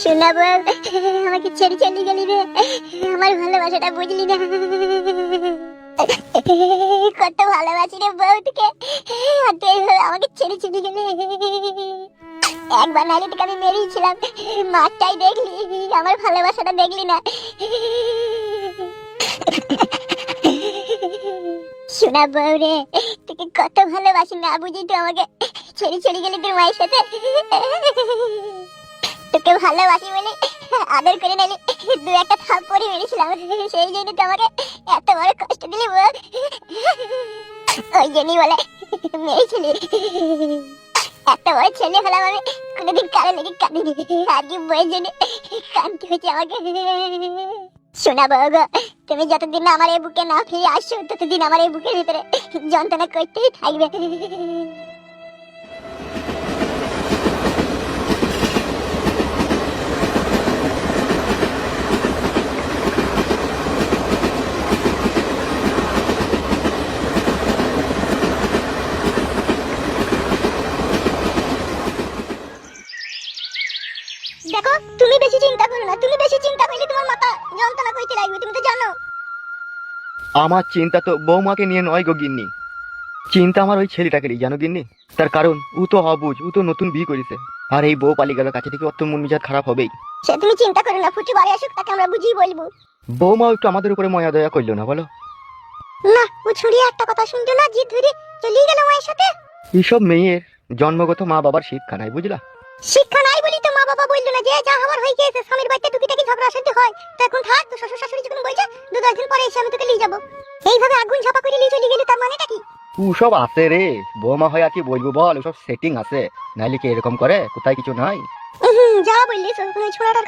শোনা বল, আমাকে ছেড়ে চলে গেলি রে, আমার ভালোবাসাটা বুঝলি না। কত ভালোবাসি রে বউ তোকে, আর তুই আমাকে ছেড়ে চলে গেলি। একবার নাইলে তোকে আমি মেরেছিলাম, মাঠটাই দেখলি, আমার ভালোবাসাটা দেখলি না। শোনা বউ রে, তোকে কত ভালোবাসি, না বুঝি তুই আমাকে ছেড়ে চলে গেলি তোর মায়ের সাথে। তোকে ভালোবাসি বলে আদর করে নাইলে দু একটা থাপ্পড়ই মেরেছিলাম, সেই জন্য তো আমাকে এত বড় কষ্ট দিলি বউ। ওই জন্যই বলে মেরেছিলি। এত বড় ছেলে হলাম আমি, কোনোদিন কারো লেগে কাঁদিনি, আজকে বইয়ের জন্য কাঁদতে হয়েছে আমাকে। শোনা বউ গো, তুমি যতদিন আমার এই বুকে না ফিরে আসছো, ততদিন আমার এই বুকের ভিতরে যন্ত্রণা করতেই থাকবে। দেখো, তুমি বেশি চিন্তা করো না, তুমি বেশি চিন্তা করলে তোমার মাথা যন্ত্রণা করতে লাগবে, তুমি তো জানো। আমার চিন্তা তো বৌমাকে নিয়ে নয় গো গিন্নি, চিন্তা আমার ওই ছেলেটাকে নিয়ে, জানো গিন্নি। তার কারণ ও তো অবুঝ, ও তো নতুন বিয়ে করেছে, আর এই বউ পালিয়ে গেল কাছে থেকে, অত মন মেজাজ খারাপ হবেই। সে তুমি চিন্তা করো না, ফুটি বাড়ি আসুক, তাকে আমরা বুঝিয়ে বলবো। বৌমা একটু আমাদের উপরে ময়া দয়া করলো না বলো? না, ও ছুড়িয়ে একটা কথা শুনতো না, জিদ ধরে চলিয়ে গেল মায়ের সাথে। এইসব মেয়ের জন্মগত মা বাবার শিক্ষা নাই, বুঝলা? শিক্ষা নাই বলি তো মা বাবা বললো না যে যা আমার হয়ে গিয়েছে, স্বামীর বাড়িতে টুকিটাকি ঝগড়া শান্তি হয়, তো এখন থাক, তো শ্বশুর শাশুড়ি যখন বলছে 2-10 দিন পরে এসে আমি তোকে নিয়ে যাবো, এইভাবে আগুন ঝাপা করে নিয়ে চলে গেলি, তার মানেটা কি? ও সব আছে রে, বৌমা হয় আর কি বলবো বল, ওসব সেটিং আছে, নাইলে কি এরকম করে? কোথায় কিছু নাই। যা বললি ছোড়াটার